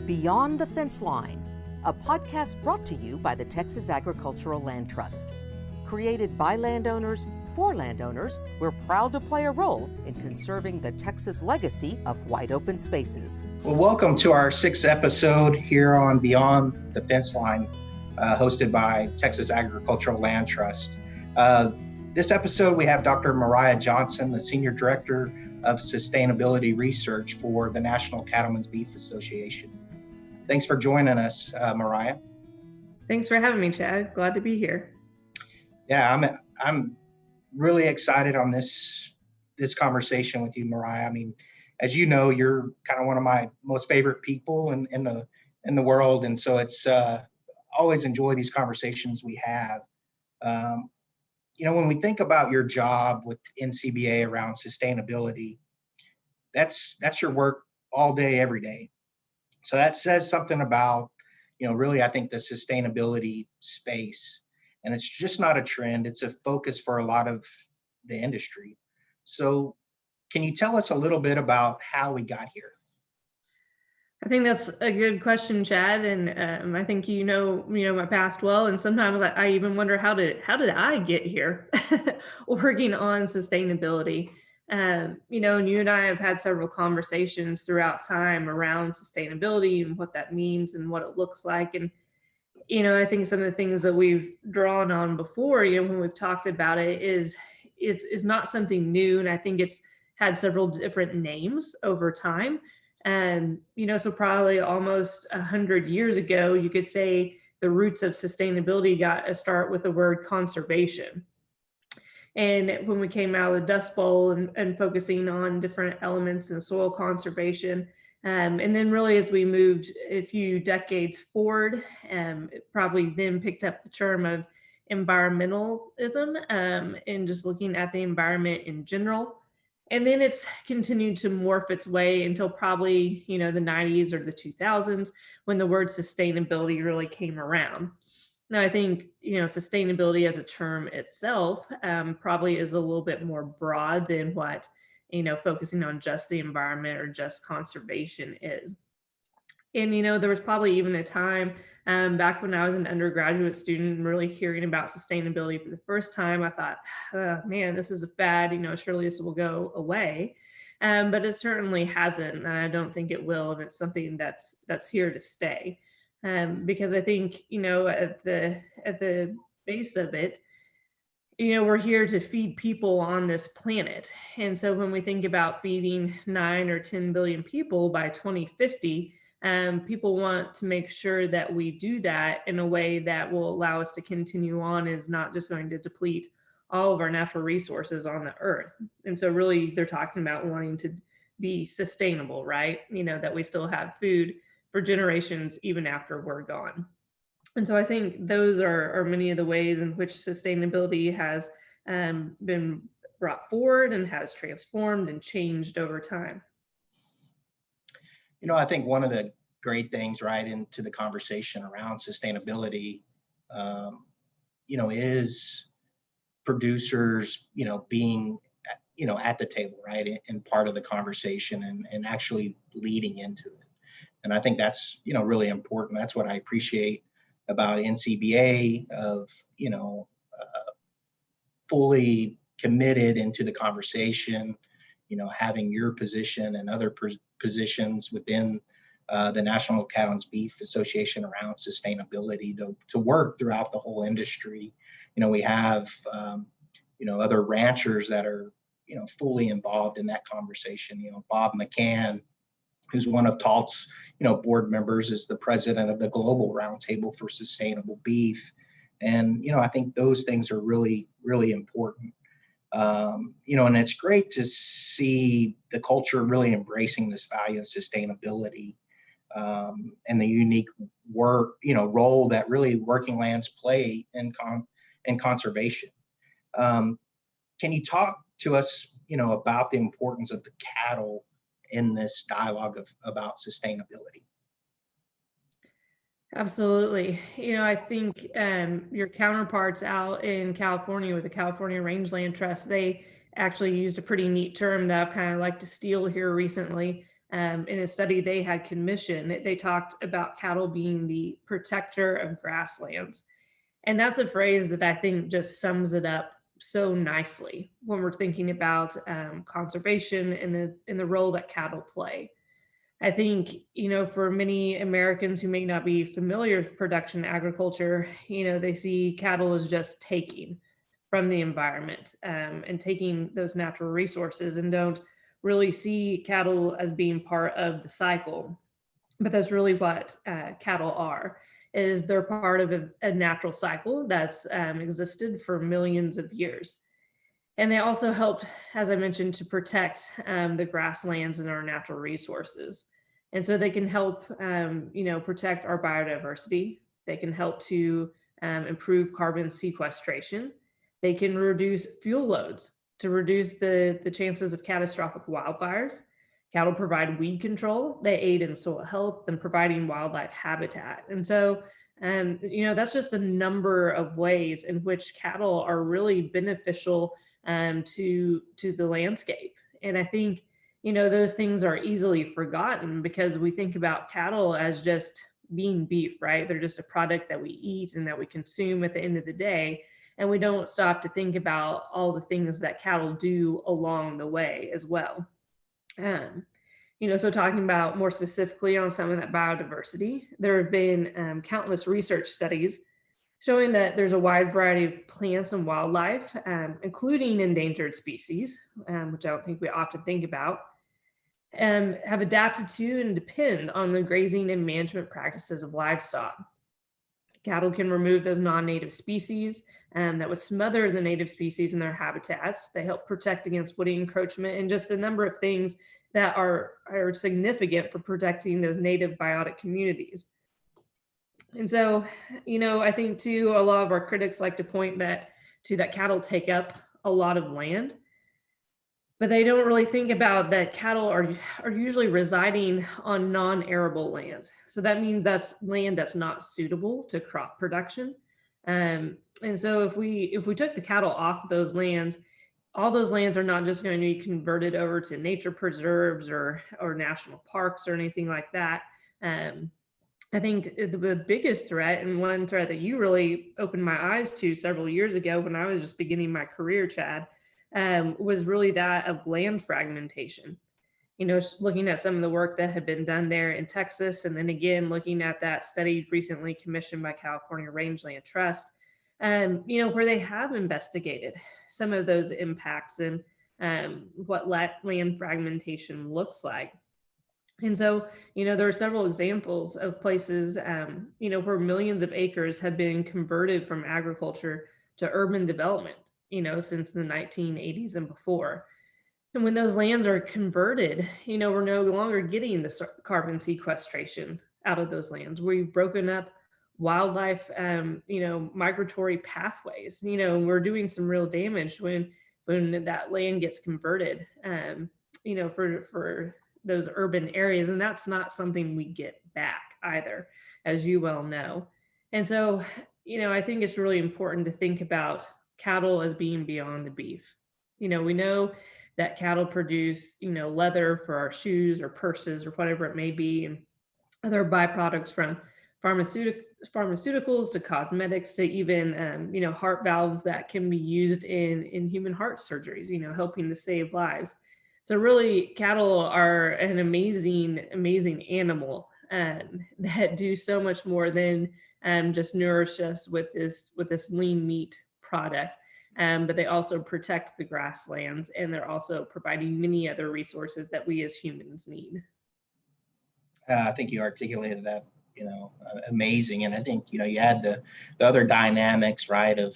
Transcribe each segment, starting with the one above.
Beyond the Fence Line, a podcast brought to you by the Texas Agricultural Land Trust. Created by landowners for landowners, we're proud to play a role in conserving the Texas legacy of wide open spaces. Well, welcome to our sixth episode here on Beyond the Fence Line, hosted by Texas Agricultural Land Trust. This episode, we have Dr. Myriah Johnson, the Senior Director of Sustainability Research for the National Cattlemen's Beef Association. Thanks for joining us, Myriah. Thanks for having me, Chad. Glad to be here. Yeah, I'm really excited on this conversation with you, Myriah. I mean, as you know, you're kind of one of my most favorite people in the world, and so it's always enjoy these conversations we have. When we think about your job with NCBA around sustainability, that's your work all day, every day. So that says something about, really, I think the sustainability space. And it's just not a trend, it's a focus for a lot of the industry. So can you tell us a little bit about how we got here? I think that's a good question, Chad. And I think you know my past well. And sometimes I even wonder how did I get here working on sustainability? And you and I have had several conversations throughout time around sustainability and what that means and what it looks like. And I think some of the things that we've drawn on before, when we've talked about it is not something new. And I think it's had several different names over time. And, so probably almost 100 years ago, you could say the roots of sustainability got a start with the word conservation. And when we came out of the Dust Bowl and focusing on different elements in soil conservation, and then really as we moved a few decades forward, it probably then picked up the term of environmentalism and just looking at the environment in general. And then it's continued to morph its way until probably, the 90s or the 2000s when the word sustainability really came around. Now, I think, sustainability as a term itself probably is a little bit more broad than what focusing on just the environment or just conservation is. And, there was probably even a time back when I was an undergraduate student really hearing about sustainability for the first time, I thought, oh, man, this is a fad, surely this will go away. But it certainly hasn't, and I don't think it will. And it's something that's here to stay. Because I think, at the base of it, we're here to feed people on this planet. And so when we think about feeding 9 or 10 billion people by 2050, people want to make sure that we do that in a way that will allow us to continue on, is not just going to deplete all of our natural resources on the earth. And so really they're talking about wanting to be sustainable, right? That we still have food for generations even after we're gone. And so I think those are many of the ways in which sustainability has been brought forward and has transformed and changed over time. I think one of the great things right into the conversation around sustainability, is producers, being, at the table, right, and part of the conversation and actually leading into it. And I think that's, really important. That's what I appreciate about NCBA of, fully committed into the conversation, having your position and other positions within the National Cattlemen's Beef Association around sustainability to work throughout the whole industry. We have, other ranchers that are, fully involved in that conversation. Bob McCann, who's one of TALT's, board members, is the president of the Global Roundtable for Sustainable Beef. And, I think those things are really, really important. And it's great to see the culture really embracing this value of sustainability and the unique work, role that really working lands play in conservation. Can you talk to us, about the importance of the cattle in this dialogue about sustainability? Absolutely. I think your counterparts out in California with the California Rangeland Trust, they actually used a pretty neat term that I've kind of liked to steal here recently in a study they had commissioned, they talked about cattle being the protector of grasslands. And that's a phrase that I think just sums it up so nicely when we're thinking about conservation and the role that cattle play. I think, for many Americans who may not be familiar with production agriculture, they see cattle as just taking from the environment, and taking those natural resources, and don't really see cattle as being part of the cycle. But that's really what cattle are, is they're part of a natural cycle that's existed for millions of years. And they also help, as I mentioned, to protect the grasslands and our natural resources. And so they can help, protect our biodiversity. They can help to improve carbon sequestration. They can reduce fuel loads to reduce the chances of catastrophic wildfires. Cattle provide weed control. They aid in soil health and providing wildlife habitat. And so, that's just a number of ways in which cattle are really beneficial to the landscape. And I think, those things are easily forgotten because we think about cattle as just being beef, right? They're just a product that we eat and that we consume at the end of the day. And we don't stop to think about all the things that cattle do along the way as well. So talking about more specifically on some of that biodiversity, there have been countless research studies showing that there's a wide variety of plants and wildlife, including endangered species, which I don't think we often think about, have adapted to and depend on the grazing and management practices of livestock. Cattle can remove those non-native species that would smother the native species in their habitats. They help protect against woody encroachment and just a number of things that are significant for protecting those native biotic communities. And so, I think too, a lot of our critics like to point that cattle take up a lot of land, but they don't really think about that cattle are usually residing on non-arable lands. So that means that's land that's not suitable to crop production. And so if we took the cattle off of those lands, all those lands are not just going to be converted over to nature preserves or national parks or anything like that. I think the biggest threat, and one threat that you really opened my eyes to several years ago when I was just beginning my career, Chad, was really that of land fragmentation. Looking at some of the work that had been done there in Texas, and then again, looking at that study recently commissioned by California Rangeland Trust, where they have investigated some of those impacts and what land fragmentation looks like. And so, there are several examples of places, where millions of acres have been converted from agriculture to urban development, since the 1980s and before. And when those lands are converted, we're no longer getting the carbon sequestration out of those lands. We've broken up wildlife, migratory pathways, we're doing some real damage when that land gets converted, for those urban areas. And that's not something we get back either, as you well know. And so, I think it's really important to think about cattle as being beyond the beef. We know that cattle produce, leather for our shoes or purses or whatever it may be, and other byproducts from pharmaceuticals to cosmetics to even, heart valves that can be used in human heart surgeries, helping to save lives. So really, cattle are an amazing, amazing animal that do so much more than just nourish us with this lean meat product. But they also protect the grasslands, and they're also providing many other resources that we as humans need. I think you articulated that, amazing. And I think, you had the other dynamics, right, of,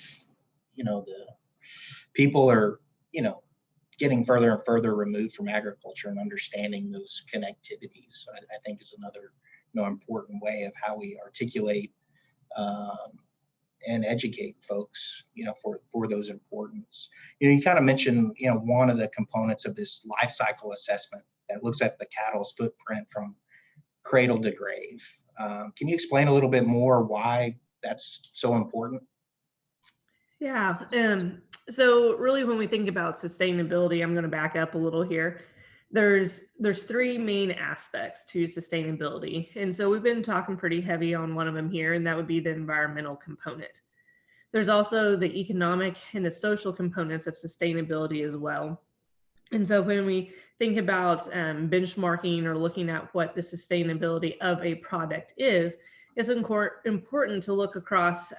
the people are, getting further and further removed from agriculture, and understanding those connectivities, I think is another, important way of how we articulate and educate folks, for those importance. You kind of mentioned, one of the components of this life cycle assessment that looks at the cattle's footprint from cradle to grave. Can you explain a little bit more why that's so important? Yeah. So really, when we think about sustainability, I'm going to back up a little here. There's three main aspects to sustainability. And so we've been talking pretty heavy on one of them here, and that would be the environmental component. There's also the economic and the social components of sustainability as well. And so when we think about benchmarking or looking at what the sustainability of a product is, it's important to look across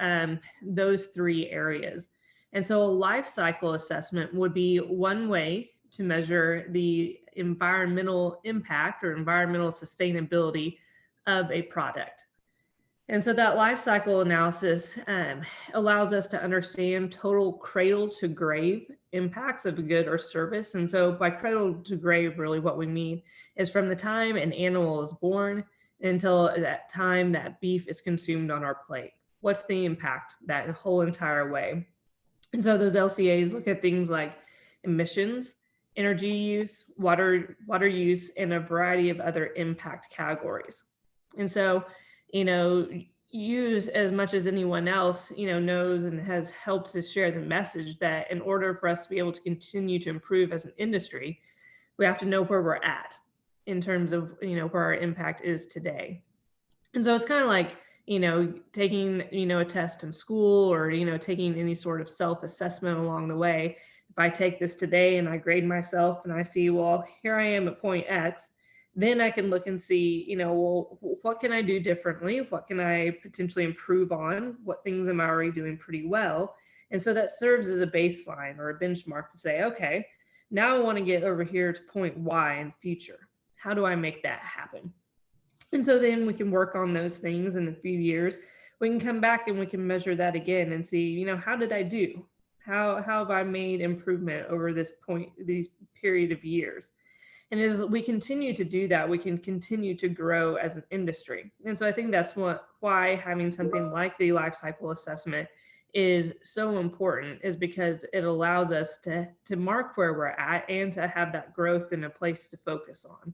those three areas. And so a life cycle assessment would be one way to measure the environmental impact or environmental sustainability of a product. And so that life cycle analysis allows us to understand total cradle to grave impacts of a good or service. And so by cradle to grave, really what we mean is from the time an animal is born until that time that beef is consumed on our plate. What's the impact that whole entire way? And so those LCAs look at things like emissions, energy use, water use, and a variety of other impact categories. And so, you as much as anyone else, knows and has helped to share the message that in order for us to be able to continue to improve as an industry, we have to know where we're at in terms of, where our impact is today. And so it's kind of like, taking, a test in school or, taking any sort of self-assessment along the way. If I take this today and I grade myself and I see, well, here I am at point X, then I can look and see, well, what can I do differently? What can I potentially improve on? What things am I already doing pretty well? And so that serves as a baseline or a benchmark to say, okay, now I want to get over here to point Y in the future. How do I make that happen? And so then we can work on those things in a few years. We can come back and we can measure that again and see, how did I do? How have I made improvement over these period of years? And as we continue to do that, we can continue to grow as an industry. And so I think that's why having something like the life cycle assessment is so important, is because it allows us to mark where we're at and to have that growth and a place to focus on.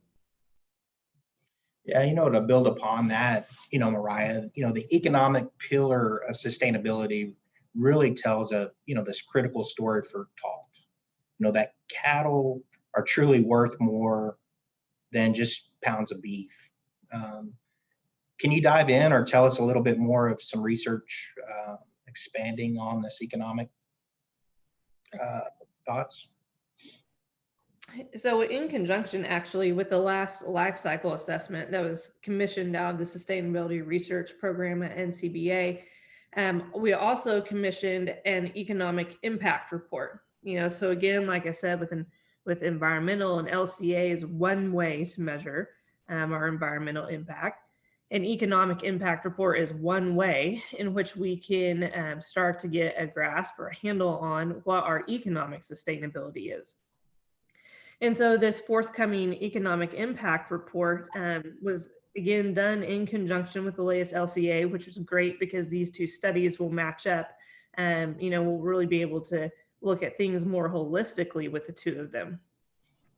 Yeah, to build upon that, Myriah, the economic pillar of sustainability really tells this critical story for talks. That cattle are truly worth more than just pounds of beef. Can you dive in or tell us a little bit more of some research expanding on this economic thoughts? So in conjunction actually with the last life cycle assessment that was commissioned out of the Sustainability Research Program at NCBA, we also commissioned an economic impact report. So again, like I said, with environmental and LCA is one way to measure our environmental impact. An economic impact report is one way in which we can start to get a grasp or a handle on what our economic sustainability is. And so this forthcoming economic impact report was again done in conjunction with the latest LCA, which was great because these two studies will match up. We'll really be able to look at things more holistically with the two of them.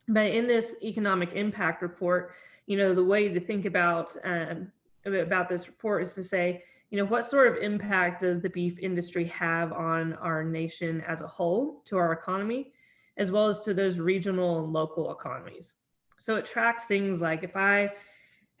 But in this economic impact report, the way to think about this report is to say, what sort of impact does the beef industry have on our nation as a whole, to our economy, as well as to those regional and local economies. So it tracks things like if I,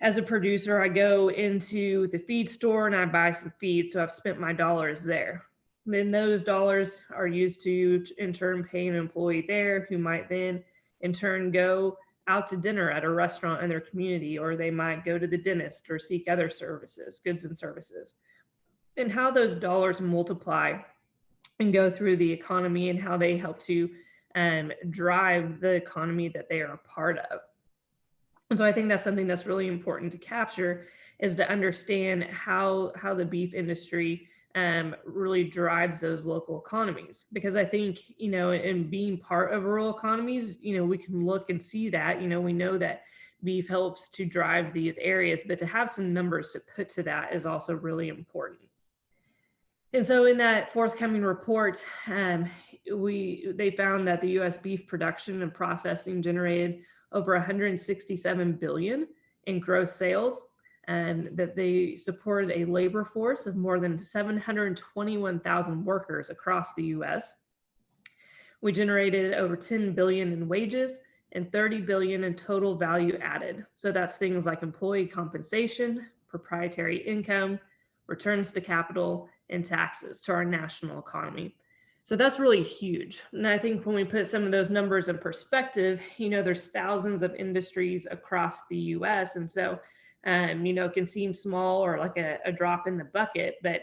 as a producer, I go into the feed store and I buy some feed, so I've spent my dollars there. Then those dollars are used to in turn pay an employee there who might then in turn go out to dinner at a restaurant in their community, or they might go to the dentist or seek other services, goods and services. And how those dollars multiply and go through the economy and how they help to drive the economy that they are a part of. And so I think that's something that's really important to capture, is to understand how the beef industry really drives those local economies. Because I think, in being part of rural economies, we can look and see that, we know that beef helps to drive these areas, but to have some numbers to put to that is also really important. And so in that forthcoming report, they found that the U.S. beef production and processing generated over 167 billion in gross sales, and that they supported a labor force of more than 721,000 workers across the U.S. We generated over 10 billion in wages and 30 billion in total value added. So that's things like employee compensation, proprietary income, returns to capital, and taxes to our national economy. So that's really huge. And I think when we put some of those numbers in perspective, there's thousands of industries across the US. And so, it can seem small or like a drop in the bucket, but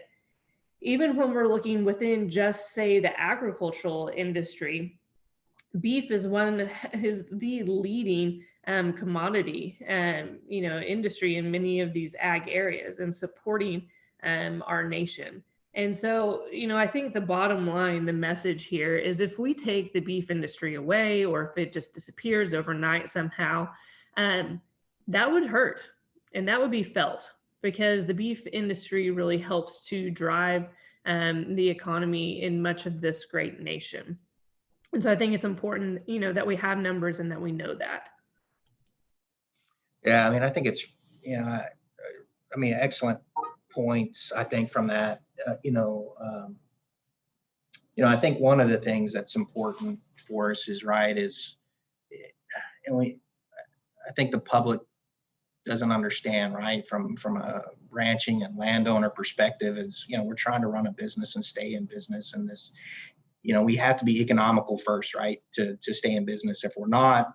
even when we're looking within just say the agricultural industry, beef is the leading commodity industry in many of these ag areas and supporting our nation. And so, I think the bottom line, the message here is if we take the beef industry away, or if it just disappears overnight somehow, that would hurt and that would be felt, because the beef industry really helps to drive the economy in much of this great nation. And so I think it's important, that we have numbers and that we know that. Yeah, I mean, I think it's, excellent points, I think, from that. I think one of the things that's important for us is, I think the public doesn't understand, right, from a ranching and landowner perspective is, we're trying to run a business and stay in business, and this, we have to be economical first, right, to stay in business. If we're not,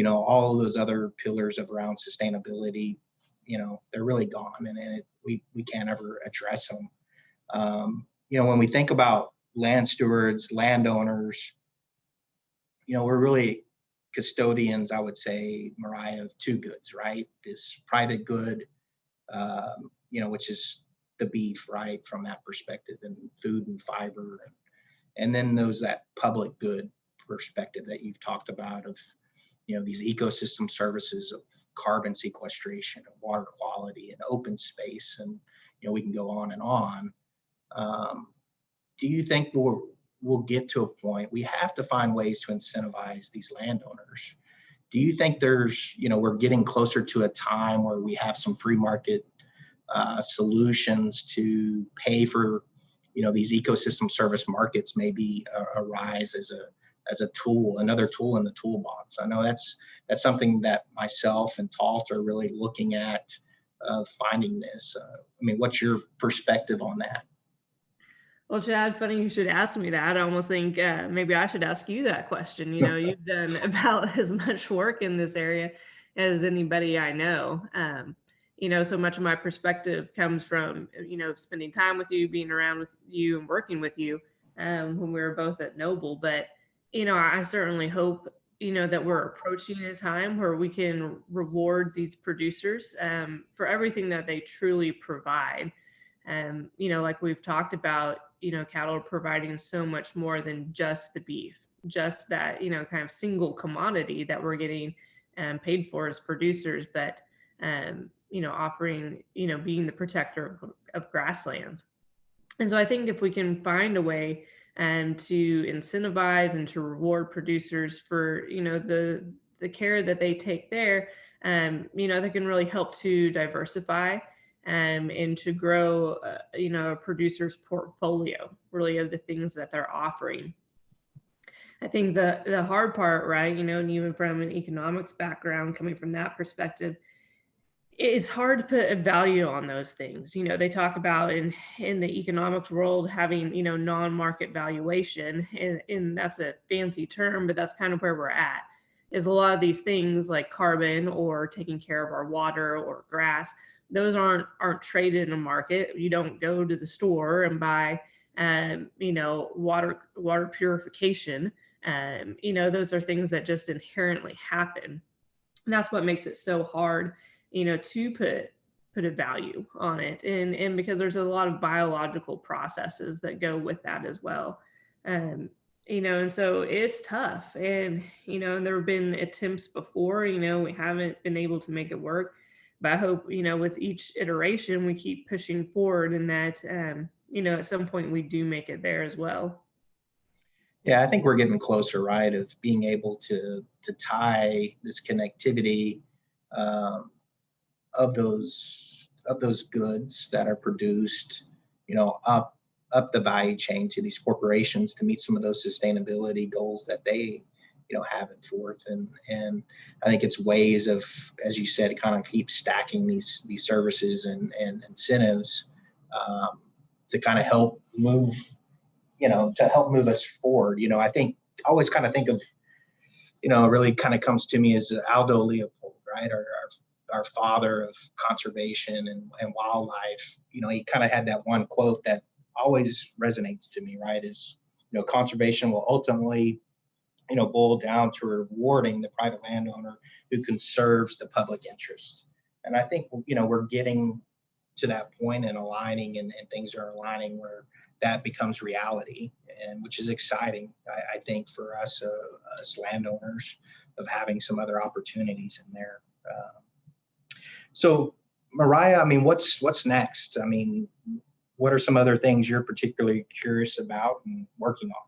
all of those other pillars around sustainability, they're really gone, and we can't ever address them. When we think about land stewards, landowners, we're really custodians, I would say, Myriah, of two goods, right? This private good, which is the beef, right, from that perspective, and food and fiber, and then that public good perspective that you've talked about of, these ecosystem services of carbon sequestration and water quality and open space, and we can go on and on. Do you think we'll get to a point, we have to find ways to incentivize these landowners? Do you think there's, we're getting closer to a time where we have some free market solutions to pay for, these ecosystem service markets maybe arise as a tool, another tool in the toolbox? I know that's something that myself and Talt are really looking at, finding this. What's your perspective on that? Well, Chad, funny you should ask me that. I almost think maybe I should ask you that question. You've done about as much work in this area as anybody I know. So much of my perspective comes from, spending time with you, being around with you, and working with you when we were both at Noble. But, I certainly hope, that we're approaching a time where we can reward these producers for everything that they truly provide. Like we've talked about, cattle are providing so much more than just the beef, just that, kind of single commodity that we're getting paid for as producers, but, offering, being the protector of grasslands. And so I think if we can find a way to incentivize and to reward producers for, the care that they take there, that can really help to diversify and to grow, a producer's portfolio, really, of the things that they're offering. I think the hard part, right, and even from an economics background, coming from that perspective, it's hard to put a value on those things. They talk about in the economics world having, non-market valuation, and that's a fancy term, but that's kind of where we're at. Is a lot of these things like carbon or taking care of our water or grass, those aren't traded in a market. You don't go to the store and buy, water purification. Those are things that just inherently happen. And that's what makes it so hard, to put a value on it. And because there's a lot of biological processes that go with that as well. And so it's tough. And, and there have been attempts before, we haven't been able to make it work. But I hope, with each iteration, we keep pushing forward, and that, at some point we do make it there as well. Yeah, I think we're getting closer, right, of being able to tie this connectivity of those goods that are produced, up the value chain to these corporations to meet some of those sustainability goals that they have it forth. And I think it's ways of, as you said, kind of keep stacking these services and incentives to kind of help move, us forward. I think I always kind of think of, really kind of comes to me as Aldo Leopold, right? Our father of conservation and wildlife. He kind of had that one quote that always resonates to me, right? Is, conservation will ultimately, boil down to rewarding the private landowner who conserves the public interest. And I think, we're getting to that point and aligning, and things are aligning where that becomes reality, and which is exciting, I think, for us landowners, of having some other opportunities in there. So, Myriah, I mean, what's next? I mean, what are some other things you're particularly curious about and working on?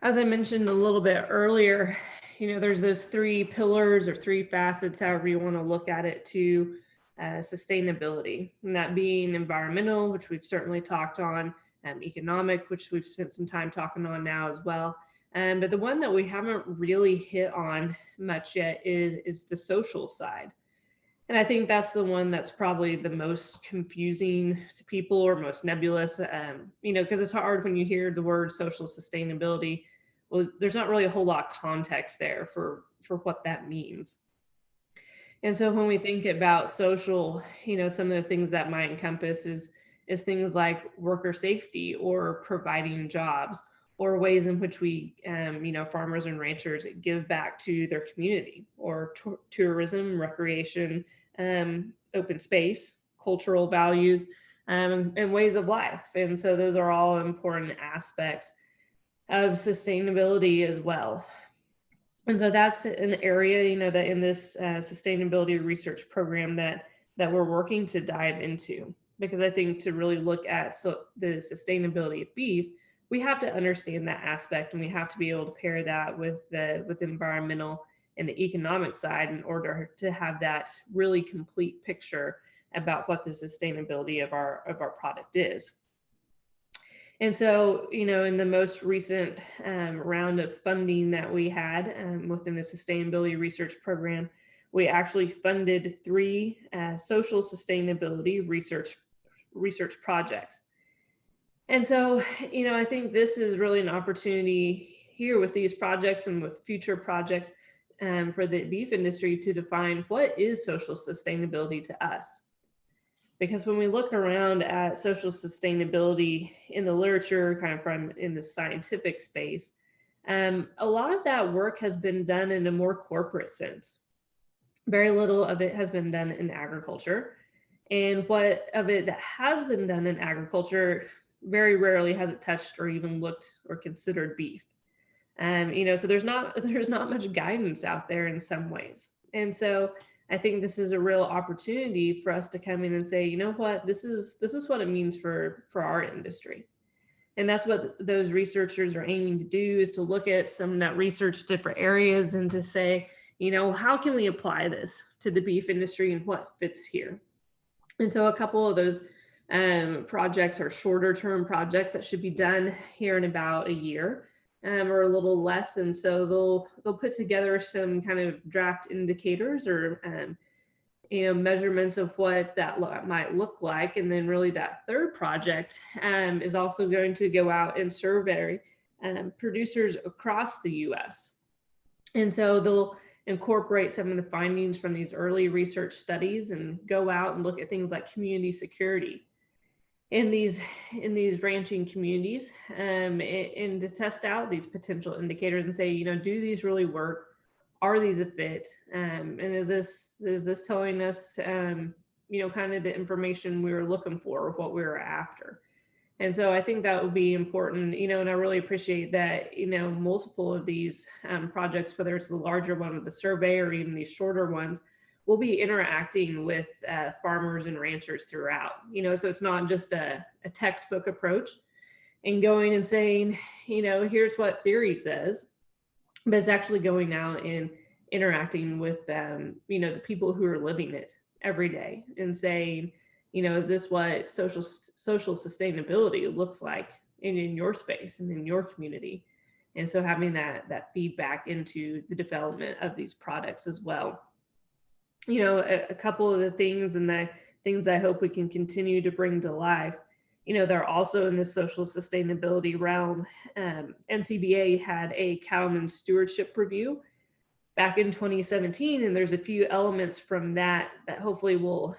As I mentioned a little bit earlier, there's those three pillars or three facets, however you want to look at it, to sustainability, and that being environmental, which we've certainly talked on, economic, which we've spent some time talking on now as well. But the one that we haven't really hit on much yet is the social side. And I think that's the one that's probably the most confusing to people, or most nebulous, because it's hard when you hear the word social sustainability. Well, there's not really a whole lot of context there for what that means. And so when we think about social, some of the things that might encompass is things like worker safety, or providing jobs, or ways in which we, farmers and ranchers give back to their community, or tourism, recreation, open space, cultural values, and ways of life. And so those are all important aspects of sustainability as well. And so that's an area, that in this sustainability research program that we're working to dive into, because I think to really look at the sustainability of beef, we have to understand that aspect, and we have to be able to pair that with the environmental and the economic side in order to have that really complete picture about what the sustainability of our product is. And so, in the most recent round of funding that we had within the sustainability research program, we actually funded 3 social sustainability research projects. And so, I think this is really an opportunity here with these projects and with future projects for the beef industry to define what is social sustainability to us. Because when we look around at social sustainability in the literature, kind of from in the scientific space, a lot of that work has been done in a more corporate sense. Very little of it has been done in agriculture. And what of it that has been done in agriculture, very rarely has it touched or even looked or considered beef. So there's not much guidance out there in some ways. And so I think this is a real opportunity for us to come in and say, you know what, this is what it means for our industry. And that's what those researchers are aiming to do, is to look at some of that research, different areas, and to say, how can we apply this to the beef industry and what fits here? And so a couple of those projects are shorter term projects that should be done here in about a year. Or a little less, and so they'll put together some kind of draft indicators, or measurements of what that might look like. And then really that third project is also going to go out and survey producers across the U.S. And so they'll incorporate some of the findings from these early research studies and go out and look at things like community security in these ranching communities, and to test out these potential indicators and say, do these really work? Are these a fit? And is this telling us, kind of the information we were looking for, or what we were after? And so I think that would be important, and I really appreciate that, multiple of these projects, whether it's the larger one with the survey or even these shorter ones, we'll be interacting with farmers and ranchers throughout, so it's not just a textbook approach and going and saying, here's what theory says, but it's actually going out and interacting with, the people who are living it every day and saying, is this what social sustainability looks like in your space and in your community? And so having that feedback into the development of these products as well. A couple of the things and the things I hope we can continue to bring to life, they're also in the social sustainability realm. NCBA had a Cattlemen stewardship review back in 2017, and there's a few elements from that hopefully will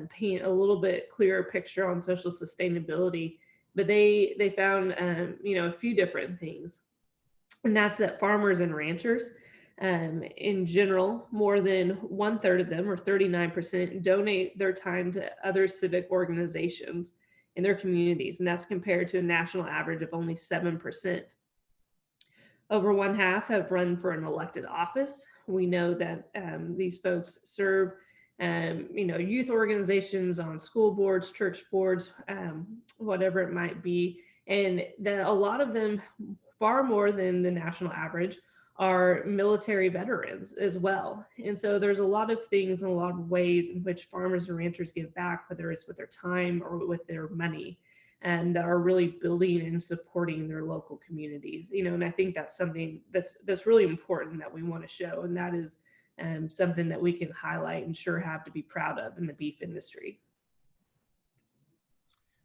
paint a little bit clearer picture on social sustainability. But they found a few different things, and that's that farmers and ranchers, in general, more than 1/3 of them, or 39%, donate their time to other civic organizations in their communities, and that's compared to a national average of only 7%. Over one half have run for an elected office. We know that these folks serve, youth organizations, on school boards, church boards, whatever it might be, and that a lot of them, far more than the national average, are military veterans as well. And so there's a lot of things and a lot of ways in which farmers and ranchers give back, whether it's with their time or with their money, and that are really building and supporting their local communities. And I think that's something that's really important that we want to show, and that is something that we can highlight and sure have to be proud of in the beef industry.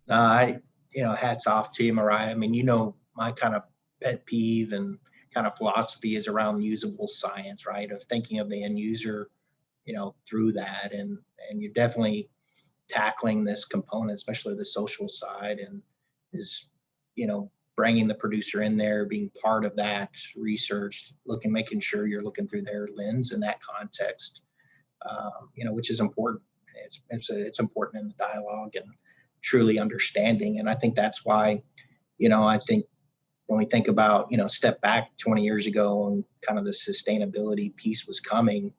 Hats off to you, Myriah. I mean, my kind of pet peeve and kind of philosophy is around usable science, right? Of thinking of the end user, through that, and you're definitely tackling this component, especially the social side, and is, bringing the producer in there, being part of that research, making sure you're looking through their lens in that context, which is important. It's important in the dialogue and truly understanding. And I think that's why, I think when we think about, step back 20 years ago and kind of the sustainability piece was coming,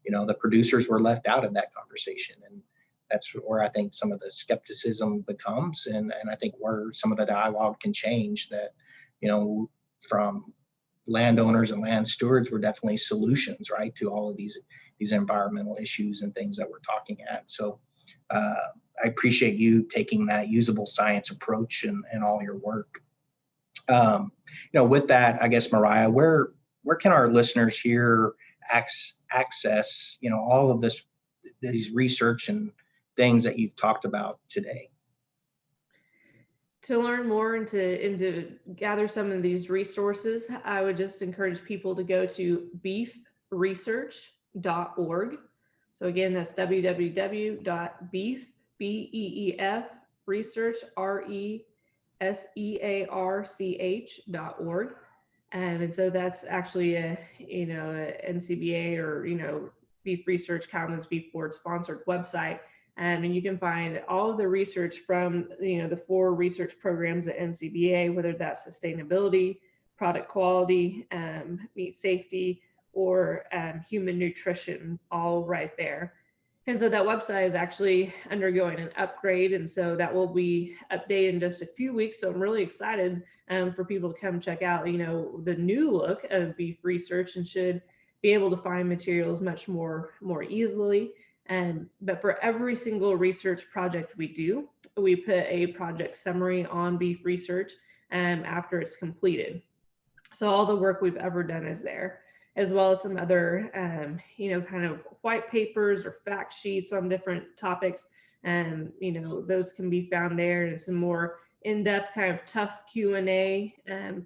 the producers were left out of that conversation. And that's where I think some of the skepticism becomes, and I think where some of the dialogue can change, that, from landowners and land stewards were definitely solutions, right, to all of these environmental issues and things that we're talking at. So I appreciate you taking that usable science approach and all your work. With that, I guess, Myriah, where can our listeners here access, all of these research and things that you've talked about today? To learn more and to gather some of these resources, I would just encourage people to go to beefresearch.org. So again, that's www.beefresearch.org. And so that's actually a NCBA or Beef Research, Cattlemen's Beef Board sponsored website. And you can find all of the research from the 4 research programs at NCBA, whether that's sustainability, product quality, meat safety, or human nutrition, all right there. And so that website is actually undergoing an upgrade, and so that will be updated in just a few weeks. So I'm really excited for people to come check out the new look of Beef Research, and should be able to find materials much more easily. But for every single research project we do, we put a project summary on Beef Research after it's completed. So all the work we've ever done is there, as well as some other, kind of white papers or fact sheets on different topics. Those can be found there, and some more in-depth kind of tough Q&A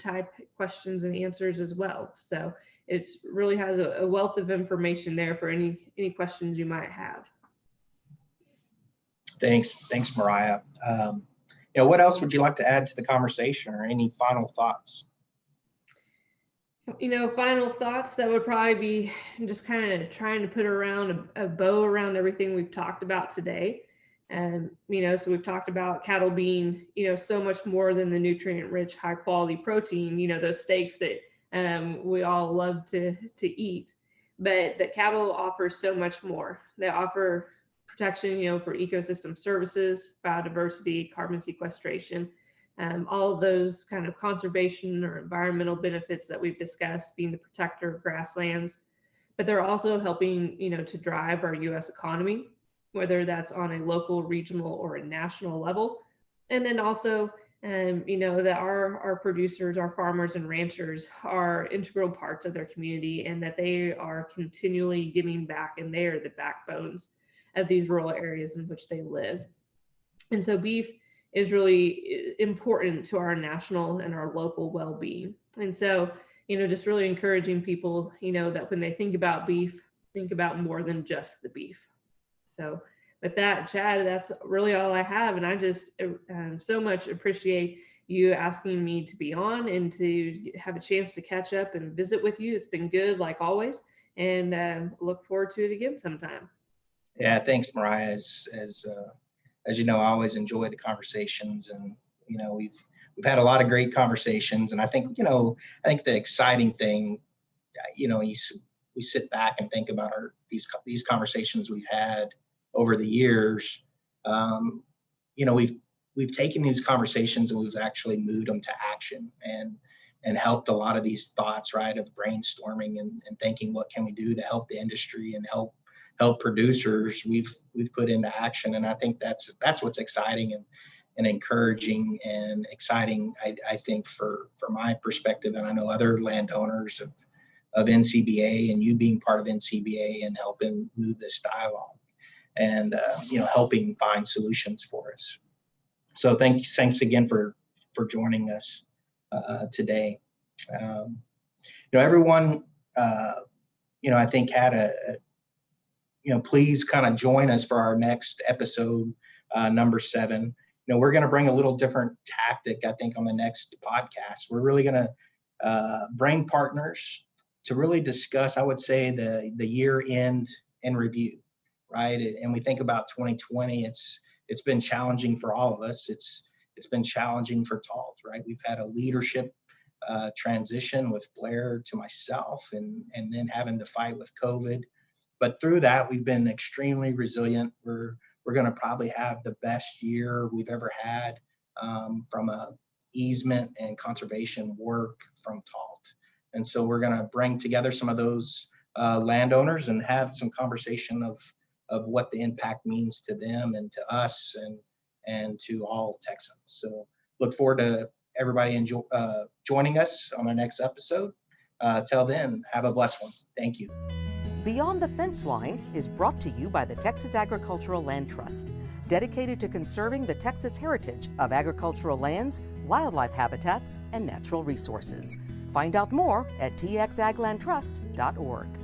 type questions and answers as well. So it really has a wealth of information there for any questions you might have. Thanks, Myriah. What else would you like to add to the conversation, or any final thoughts? Final thoughts, that would probably be just kind of trying to put around a bow around everything we've talked about today. So we've talked about cattle being, so much more than the nutrient-rich, high-quality protein, those steaks that we all love to eat, but that cattle offers so much more. They offer protection, for ecosystem services, biodiversity, carbon sequestration, all of those kind of conservation or environmental benefits that we've discussed, being the protector of grasslands. But they're also helping, to drive our U.S. economy, whether that's on a local, regional, or a national level. And then also that our producers, our farmers and ranchers are integral parts of their community, and that they are continually giving back, and they are the backbones of these rural areas in which they live. And so beef is really important to our national and our local well-being. And so, just really encouraging people, that when they think about beef, think about more than just the beef. So with that, Chad, that's really all I have. And I just so much appreciate you asking me to be on and to have a chance to catch up and visit with you. It's been good, like always, and look forward to it again sometime. Yeah, thanks, Myriah. As you know, I always enjoy the conversations, and we've had a lot of great conversations. And I think the exciting thing, we sit back and think about these conversations we've had over the years. We've taken these conversations and we've actually moved them to action, and helped a lot of these thoughts, right, of brainstorming and thinking, what can we do to help the industry and help producers, we've put into action. And I think that's what's exciting and encouraging and exciting, I think, for my perspective, and I know other landowners of NCBA, and you being part of NCBA and helping move this dialogue, and helping find solutions for us. So thanks again for joining us today. Everyone, I think had please kind of join us for our next episode, number 7. We're going to bring a little different tactic, I think, on the next podcast. We're really going to bring partners to really discuss, I would say, the year end in review, right? And we think about 2020. It's been challenging for all of us. It's been challenging for TALT, right? We've had a leadership transition with Blair to myself, and then having to fight with COVID. But through that, we've been extremely resilient. We're going to probably have the best year we've ever had from a easement and conservation work from TALT. And so we're going to bring together some of those landowners and have some conversation of what the impact means to them and to us and to all Texans. So look forward to everybody joining us on our next episode. Till then, have a blessed one. Thank you. Beyond the Fence Line is brought to you by the Texas Agricultural Land Trust, dedicated to conserving the Texas heritage of agricultural lands, wildlife habitats, and natural resources. Find out more at txaglandtrust.org.